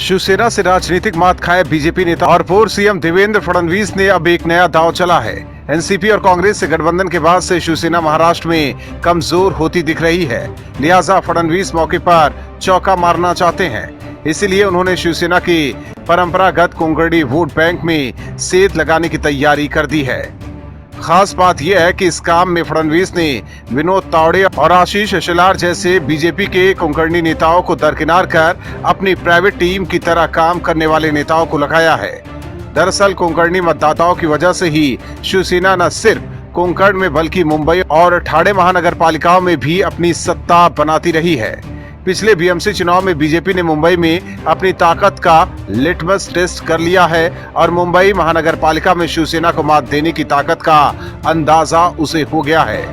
शिवसेना से राजनीतिक मात खाए बीजेपी नेता और पूर्व सीएम देवेंद्र फडणवीस ने अब एक नया दांव चला है। एनसीपी और कांग्रेस से गठबंधन के बाद से शिवसेना महाराष्ट्र में कमजोर होती दिख रही है। लिहाजा फडणवीस मौके पर चौका मारना चाहते हैं। इसीलिए उन्होंने शिवसेना के परंपरागत कोंकणी वोट बैंक में सेंध लगाने की तैयारी कर दी है। खास बात यह है कि इस काम में फडणवीस ने विनोद तावड़े और आशीष शेलार जैसे बीजेपी के कोंकणी नेताओं को दरकिनार कर अपनी प्राइवेट टीम की तरह काम करने वाले नेताओं को लगाया है। दरअसल कोंकणी मतदाताओं की वजह से ही शिवसेना न सिर्फ कोंकण में बल्कि मुंबई और ठाणे महानगर पालिकाओं में भी अपनी सत्ता बनाती रही है। पिछले बीएमसी चुनाव में बीजेपी ने मुंबई में अपनी ताकत का लिटमस टेस्ट कर लिया है और मुंबई महानगर पालिका में शिवसेना को मात देने की ताकत का अंदाजा उसे हो गया है।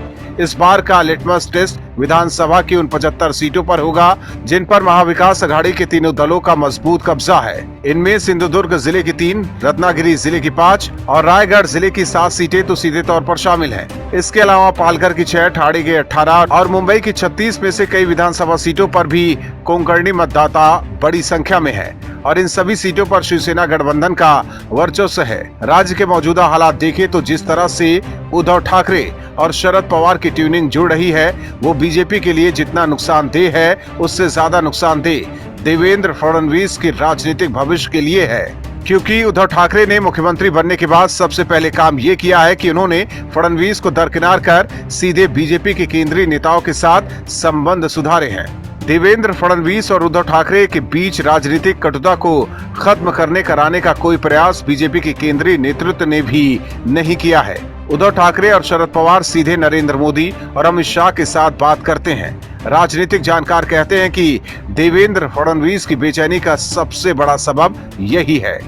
इस बार का लिटमस टेस्ट विधानसभा की उन 75 सीटों पर होगा जिन पर महाविकास अघाड़ी के तीनों दलों का मजबूत कब्जा है। इनमें सिंधुदुर्ग जिले की 3, रत्नागिरी जिले की 5 और रायगढ़ जिले की 7 सीटें तो सीधे तौर पर शामिल हैं। इसके अलावा पालघर की 6, ठाणे के 18 और मुंबई की 36 में से कई विधानसभा सीटों पर भी कोंकणी मतदाता बड़ी संख्या में है और इन सभी सीटों पर शिवसेना गठबंधन का वर्चस्व है। राज्य के मौजूदा हालात देखें तो जिस तरह से उद्धव ठाकरे और शरद पवार की ट्यूनिंग जुड़ रही है वो बीजेपी के लिए जितना नुकसानदेह है उससे ज्यादा नुकसानदेह देवेंद्र फडणवीस के राजनीतिक भविष्य के लिए है। क्योंकि उद्धव ठाकरे ने मुख्यमंत्री बनने के बाद सबसे पहले काम ये किया है कि उन्होंने फडणवीस को दरकिनार कर सीधे बीजेपी के केंद्रीय नेताओं के साथ संबंध सुधारे हैं। देवेंद्र फडणवीस और उद्धव ठाकरे के बीच राजनीतिक कटुता को खत्म कराने का कोई प्रयास बीजेपी के केंद्रीय नेतृत्व ने भी नहीं किया है। उद्धव ठाकरे और शरद पवार सीधे नरेंद्र मोदी और अमित शाह के साथ बात करते हैं। राजनीतिक जानकार कहते हैं कि देवेंद्र फडणवीस की बेचैनी का सबसे बड़ा सबब यही है।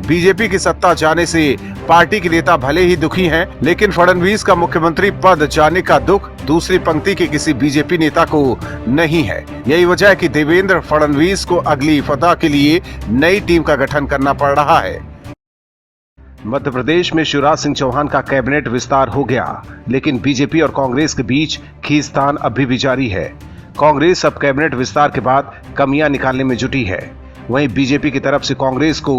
बीजेपी की सत्ता जाने से पार्टी के नेता भले ही दुखी हैं, लेकिन फडणवीस का मुख्यमंत्री पद जाने का दुख दूसरी पंक्ति के किसी बीजेपी नेता को नहीं है। यही वजह है कि देवेंद्र फडणवीस को अगली फतह के लिए नई टीम का गठन करना पड़ रहा है। मध्य प्रदेश में शिवराज सिंह चौहान का कैबिनेट विस्तार हो गया, लेकिन बीजेपी और कांग्रेस के बीच खींचतान अभी भी जारी है। कांग्रेस अब कैबिनेट विस्तार के बाद कमियां निकालने में जुटी है। वहीं बीजेपी की तरफ से कांग्रेस को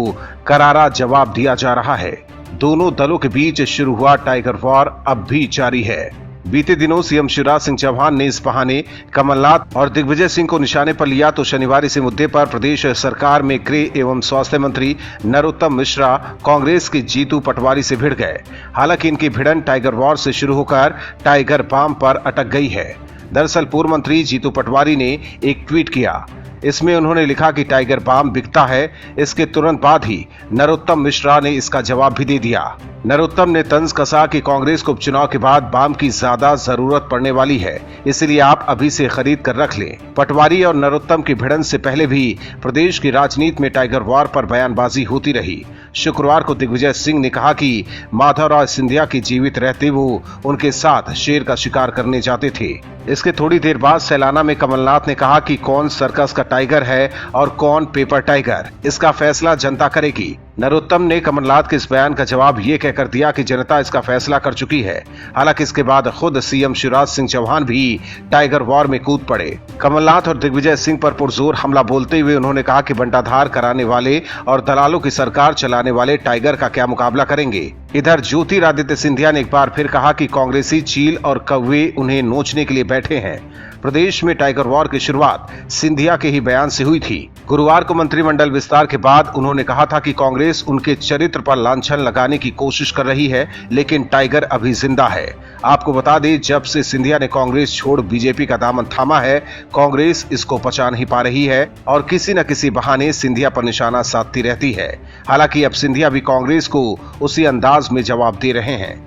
करारा जवाब दिया जा रहा है। दोनों दलों के बीच शुरू हुआ टाइगर वॉर अब भी जारी है। बीते दिनों सीएम शिवराज सिंह चौहान ने इस बहाने कमलनाथ और दिग्विजय सिंह को निशाने पर लिया तो शनिवार इसी मुद्दे पर प्रदेश सरकार में गृह एवं स्वास्थ्य मंत्री नरोत्तम मिश्रा कांग्रेस की जीतू पटवारी से भिड़ गए। हालांकि इनकी भिड़न टाइगर वॉर से शुरू होकर टाइगर बाम पर अटक गई है। दरअसल पूर्व मंत्री जीतू पटवारी ने एक ट्वीट किया। इसमें उन्होंने लिखा कि टाइगर बाम बिकता है। इसके तुरंत बाद ही नरोत्तम मिश्रा ने इसका जवाब भी दे दिया। नरोत्तम ने तंज कसा कि कांग्रेस को उपचुनाव के बाद बाम की ज्यादा जरूरत पड़ने वाली है, इसलिए आप अभी से खरीद कर रख लें। पटवारी और नरोत्तम की भिड़ंत से पहले भी प्रदेश की राजनीति में टाइगर वॉर पर बयानबाजी होती रही। शुक्रवार को दिग्विजय सिंह ने कहा कि माधवराव सिंधिया की जीवित रहते वो उनके साथ शेर का शिकार करने जाते थे। इसके थोड़ी देर बाद सैलाना में कमलनाथ ने कहा कि कौन सर्कस का टाइगर है और कौन पेपर टाइगर, इसका फैसला जनता करेगी। नरोत्तम ने कमलनाथ के इस बयान का जवाब ये कहकर दिया कि जनता इसका फैसला कर चुकी है। हालांकि इसके बाद खुद सीएम शिवराज सिंह चौहान भी टाइगर वॉर में कूद पड़े। कमलनाथ और दिग्विजय सिंह पर पुरजोर हमला बोलते हुए उन्होंने कहा कि बंटाधार कराने वाले और दलालों की सरकार चलाने वाले टाइगर का क्या मुकाबला करेंगे। इधर ज्योतिरादित्य सिंधिया ने एक बार फिर कहा कि कांग्रेसी चील और कौवे उन्हें नोचने के लिए बैठे हैं। प्रदेश में टाइगर वॉर की शुरुआत सिंधिया के ही बयान से हुई थी। गुरुवार को मंत्रिमंडल विस्तार के बाद उन्होंने कहा था कि कांग्रेस उनके चरित्र पर लांछन लगाने की कोशिश कर रही है, लेकिन टाइगर अभी जिंदा है। आपको बता दें, जब से सिंधिया ने कांग्रेस छोड़ बीजेपी का दामन थामा है, कांग्रेस इसको पचा नहीं पा रही है और किसी न किसी बहाने सिंधिया पर निशाना साधती रहती है। हालांकि अब सिंधिया भी कांग्रेस को उसी अंदाज में जवाब दे रहे हैं।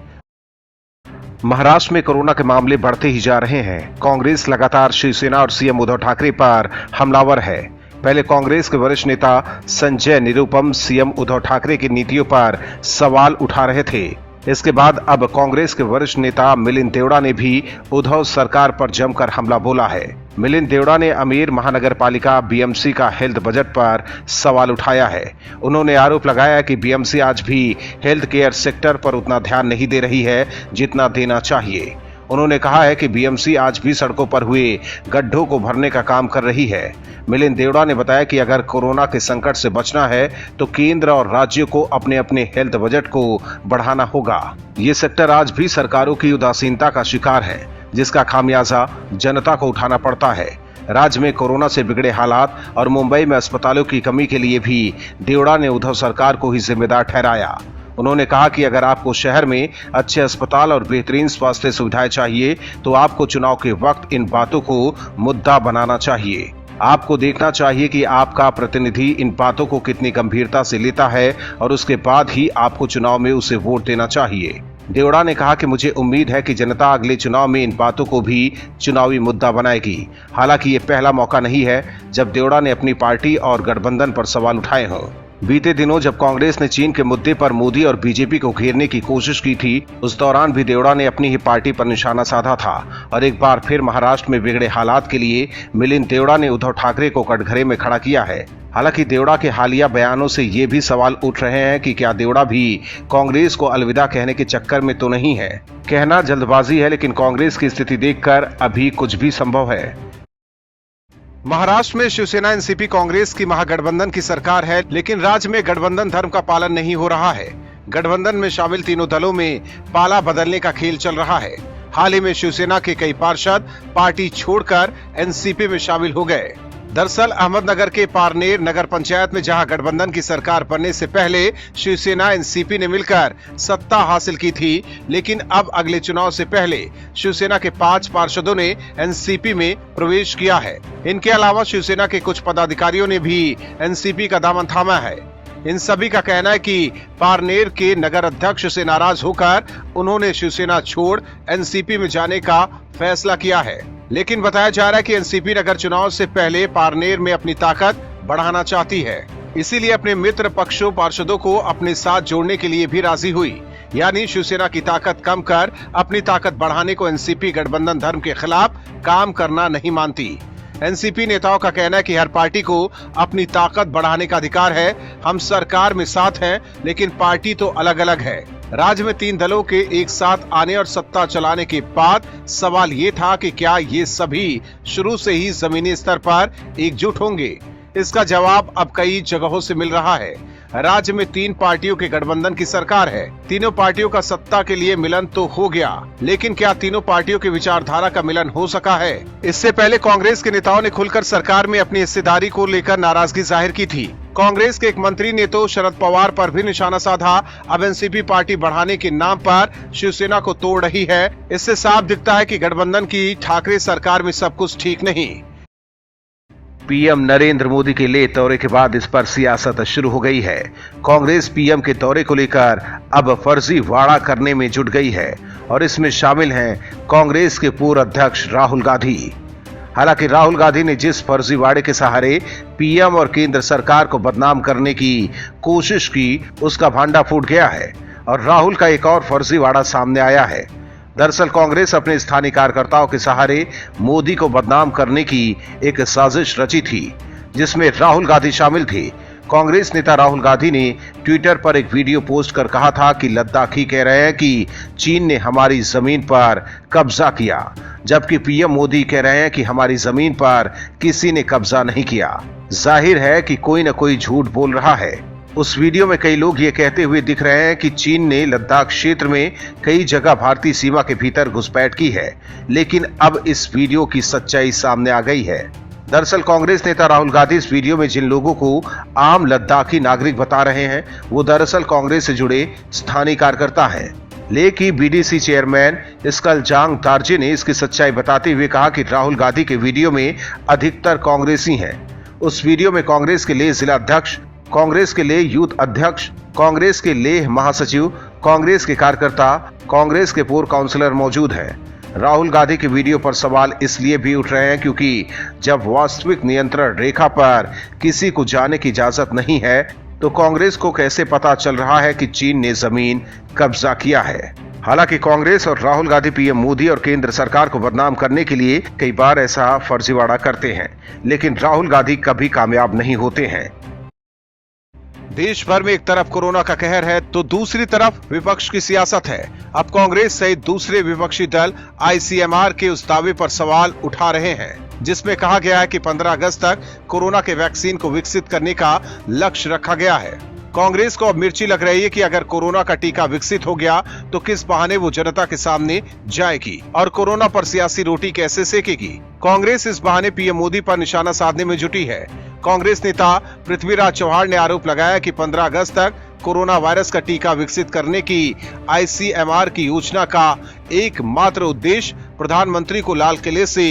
महाराष्ट्र में कोरोना के मामले बढ़ते ही जा रहे हैं। कांग्रेस लगातार शिवसेना और सीएम उद्धव ठाकरे पर हमलावर है। पहले कांग्रेस के वरिष्ठ नेता संजय निरुपम सीएम उद्धव ठाकरे की नीतियों पर सवाल उठा रहे थे। इसके बाद अब कांग्रेस के वरिष्ठ नेता मिलिंद देवड़ा ने भी उद्धव सरकार पर जमकर हमला बोला है। मिलिंद देवड़ा ने अमेर महानगर पालिका बीएमसी का हेल्थ बजट पर सवाल उठाया है। उन्होंने आरोप लगाया कि बीएमसी आज भी हेल्थ केयर सेक्टर पर उतना ध्यान नहीं दे रही है जितना देना चाहिए। उन्होंने कहा है कि बीएमसी आज भी सड़कों पर हुए गड्ढों को भरने का काम कर रही है। मिलिंद देवड़ा ने बताया कि अगर कोरोना के संकट से बचना है तो केंद्र और राज्यों को अपने अपने हेल्थ बजट को बढ़ाना होगा। ये सेक्टर आज भी सरकारों की उदासीनता का शिकार है, जिसका खामियाजा जनता को उठाना पड़ता है। राज्य में कोरोना से बिगड़े हालात और मुंबई में अस्पतालों की कमी के लिए भी देवड़ा ने उद्धव सरकार को ही जिम्मेदार ठहराया। उन्होंने कहा कि अगर आपको शहर में अच्छे अस्पताल और बेहतरीन स्वास्थ्य सुविधाएं चाहिए तो आपको चुनाव के वक्त इन बातों को मुद्दा बनाना चाहिए। आपको देखना चाहिए कि आपका प्रतिनिधि इन बातों को कितनी गंभीरता से लेता है और उसके बाद ही आपको चुनाव में उसे वोट देना चाहिए। देवड़ा ने कहा कि मुझे उम्मीद है कि जनता अगले चुनाव में इन बातों को भी चुनावी मुद्दा बनाएगी। हालांकि ये पहला मौका नहीं है जब देवड़ा ने अपनी पार्टी और गठबंधन पर सवाल उठाए हों। बीते दिनों जब कांग्रेस ने चीन के मुद्दे पर मोदी और बीजेपी को घेरने की कोशिश की थी, उस दौरान भी देवड़ा ने अपनी ही पार्टी पर निशाना साधा था और एक बार फिर महाराष्ट्र में बिगड़े हालात के लिए मिलिंद देवड़ा ने उद्धव ठाकरे को कटघरे में खड़ा किया है। हालांकि देवड़ा के हालिया बयानों से ये भी सवाल उठ रहे हैं कि क्या देवड़ा भी कांग्रेस को अलविदा कहने के चक्कर में तो नहीं है। कहना जल्दबाजी है, लेकिन कांग्रेस की स्थिति देखकर अभी कुछ भी संभव है। महाराष्ट्र में शिवसेना एनसीपी कांग्रेस की महागठबंधन की सरकार है, लेकिन राज्य में गठबंधन धर्म का पालन नहीं हो रहा है। गठबंधन में शामिल तीनों दलों में पाला बदलने का खेल चल रहा है। हाल ही में शिवसेना के कई पार्षद पार्टी छोड़कर एनसीपी में शामिल हो गए। दरअसल अहमदनगर के पारनेर नगर पंचायत में जहां गठबंधन की सरकार बनने से पहले शिवसेना एनसीपी ने मिलकर सत्ता हासिल की थी, लेकिन अब अगले चुनाव से पहले शिवसेना के 5 पार्षदों ने एनसीपी में प्रवेश किया है। इनके अलावा शिवसेना के कुछ पदाधिकारियों ने भी एनसीपी का दामन थामा है। इन सभी का कहना है कि पारनेर के नगर अध्यक्ष से नाराज होकर उन्होंने शिवसेना छोड़ एनसीपी में जाने का फैसला किया है। लेकिन बताया जा रहा है कि एनसीपी नगर चुनाव से पहले पारनेर में अपनी ताकत बढ़ाना चाहती है, इसीलिए अपने मित्र पक्षों पार्षदों को अपने साथ जोड़ने के लिए भी राजी हुई। यानी शिवसेना की ताकत कम कर अपनी ताकत बढ़ाने को एनसीपी गठबंधन धर्म के खिलाफ काम करना नहीं मानती। एनसीपी नेताओं का कहना है कि हर पार्टी को अपनी ताकत बढ़ाने का अधिकार है। हम सरकार में साथ हैं, लेकिन पार्टी तो अलग अलग है। राज्य में 3 दलों के एक साथ आने और सत्ता चलाने के बाद सवाल ये था कि क्या ये सभी शुरू से ही जमीनी स्तर पर एकजुट होंगे। इसका जवाब अब कई जगहों से मिल रहा है। राज्य में 3 पार्टियों के गठबंधन की सरकार है। तीनों पार्टियों का सत्ता के लिए मिलन तो हो गया, लेकिन क्या तीनों पार्टियों की विचारधारा का मिलन हो सका है? इससे पहले कांग्रेस के नेताओं ने खुलकर सरकार में अपनी हिस्सेदारी को लेकर नाराजगी जाहिर की थी। कांग्रेस के एक मंत्री ने तो शरद पवार पर भी निशाना साधा। अब एनसीपी पार्टी बढ़ाने के नाम पर शिवसेना को तोड़ रही है। इससे साफ दिखता है कि गठबंधन की ठाकरे सरकार में सब कुछ ठीक नहीं। पीएम नरेंद्र मोदी के ले दौरे के बाद इस पर सियासत शुरू हो गई है। कांग्रेस पीएम के दौरे को लेकर अब फर्जीवाड़ा करने में जुट गई है और इसमें शामिल हैं कांग्रेस के पूर्व अध्यक्ष राहुल गांधी। हालांकि राहुल गांधी ने जिस फर्जीवाड़े के सहारे पीएम और केंद्र सरकार को बदनाम करने की कोशिश की, उसका भांडा फूट गया है और राहुल का एक और फर्जीवाड़ा सामने आया है। दरअसल कांग्रेस अपने स्थानीय कार्यकर्ताओं के सहारे मोदी को बदनाम करने की एक साजिश रची थी, जिसमें राहुल गांधी शामिल थे। कांग्रेस नेता राहुल गांधी ने ट्विटर पर एक वीडियो पोस्ट कर कहा था कि लद्दाखी कह रहे हैं कि चीन ने हमारी जमीन पर कब्जा किया, जबकि पीएम मोदी कह रहे हैं कि हमारी जमीन पर किसी ने कब्जा नहीं किया। जाहिर है कि कोई न कोई झूठ बोल रहा है। उस वीडियो में कई लोग ये कहते हुए दिख रहे हैं कि चीन ने लद्दाख क्षेत्र में कई जगह भारतीय सीमा के भीतर घुसपैठ की है, लेकिन अब इस वीडियो की सच्चाई सामने आ गई है। दरअसल कांग्रेस नेता राहुल गांधी इस वीडियो में जिन लोगों को आम लद्दाखी नागरिक बता रहे हैं, वो दरअसल कांग्रेस से जुड़े स्थानीय कार्यकर्ता हैं। लेह की बीडीसी चेयरमैन स्कलजांग दार्जे ने इसकी सच्चाई बताते हुए कहा कि राहुल गांधी के वीडियो में अधिकतर कांग्रेसी हैं। उस वीडियो में कांग्रेस के लेह जिला अध्यक्ष, कांग्रेस के लेह यूथ अध्यक्ष, कांग्रेस के लेह महासचिव, कांग्रेस के कार्यकर्ता, कांग्रेस के पूर्व काउंसलर मौजूद हैं। राहुल गांधी के वीडियो पर सवाल इसलिए भी उठ रहे हैं क्योंकि जब वास्तविक नियंत्रण रेखा पर किसी को जाने की इजाजत नहीं है, तो कांग्रेस को कैसे पता चल रहा है कि चीन ने जमीन कब्जा किया है। हालांकि कांग्रेस और राहुल गांधी पीएम मोदी और केंद्र सरकार को बदनाम करने के लिए कई बार ऐसा फर्जीवाड़ा करते हैं, लेकिन राहुल गांधी कभी कामयाब नहीं होते हैं। देश भर में एक तरफ कोरोना का कहर है तो दूसरी तरफ विपक्ष की सियासत है। अब कांग्रेस सहित दूसरे विपक्षी दल ICMR के उस दावे पर सवाल उठा रहे हैं जिसमें कहा गया है कि 15 अगस्त तक कोरोना के वैक्सीन को विकसित करने का लक्ष्य रखा गया है। कांग्रेस को अब मिर्ची लग रही है कि अगर कोरोना का टीका विकसित हो गया तो किस बहाने वो जनता के सामने जाएगी और कोरोना पर सियासी रोटी कैसे सेकेगी। कांग्रेस इस बहाने पीएम मोदी पर निशाना साधने में जुटी है। कांग्रेस नेता पृथ्वीराज चौहान ने आरोप लगाया कि 15 अगस्त तक कोरोना वायरस का टीका विकसित करने की ICMR की योजना का एकमात्र उद्देश्य प्रधानमंत्री को लाल किले से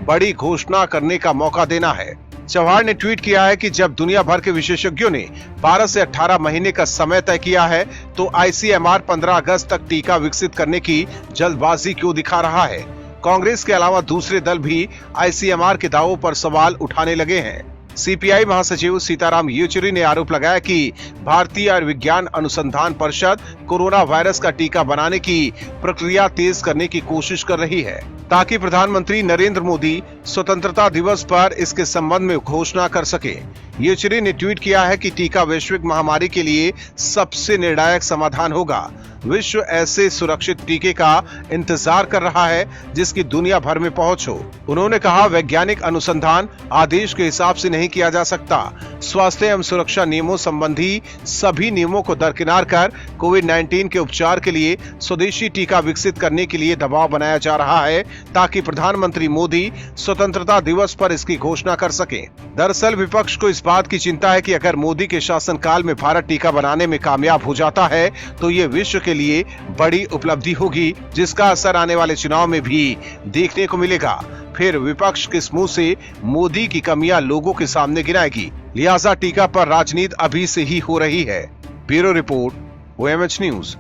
बड़ी घोषणा करने का मौका देना है। चौहान ने ट्वीट किया है कि जब दुनिया भर के विशेषज्ञों ने 12 से 18 महीने का समय तय किया है तो ICMR 15 अगस्त तक टीका विकसित करने की जल्दबाजी क्यों दिखा रहा है। कांग्रेस के अलावा दूसरे दल भी ICMR के दावों पर सवाल उठाने लगे हैं। CPI महासचिव सीताराम येचुरी ने आरोप लगाया कि भारतीय आयुर्विज्ञान अनुसंधान परिषद कोरोना वायरस का टीका बनाने की प्रक्रिया तेज करने की कोशिश कर रही है ताकि प्रधानमंत्री नरेंद्र मोदी स्वतंत्रता दिवस पर इसके संबंध में घोषणा कर सके। येचुरी ने ट्वीट किया है कि टीका वैश्विक महामारी के लिए सबसे निर्णायक समाधान होगा। विश्व ऐसे सुरक्षित टीके का इंतजार कर रहा है जिसकी दुनिया भर में पहुंच हो। उन्होंने कहा, वैज्ञानिक अनुसंधान आदेश के हिसाब से नहीं किया जा सकता। स्वास्थ्य एवं सुरक्षा नियमों संबंधी सभी नियमों को दरकिनार कर कोविड-19 के उपचार के लिए स्वदेशी टीका विकसित करने के लिए दबाव बनाया जा रहा है ताकि प्रधानमंत्री मोदी स्वतंत्रता दिवस पर इसकी घोषणा कर सके। दरअसल विपक्ष को इस बात की चिंता है कि अगर मोदी के शासनकाल में भारत टीका बनाने में कामयाब हो जाता है तो ये विश्व के लिए बड़ी उपलब्धि होगी जिसका असर आने वाले चुनाव में भी देखने को मिलेगा। फिर विपक्ष किस मुंह से मोदी की कमियां लोगों के सामने गिनाएगी। लिहाजा टीका पर राजनीति अभी से ही हो रही है। Bureau report, OMH news.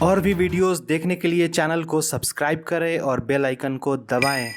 और भी वीडियोस देखने के लिए चैनल को सब्सक्राइब करें और बेल आइकन को दबाएं।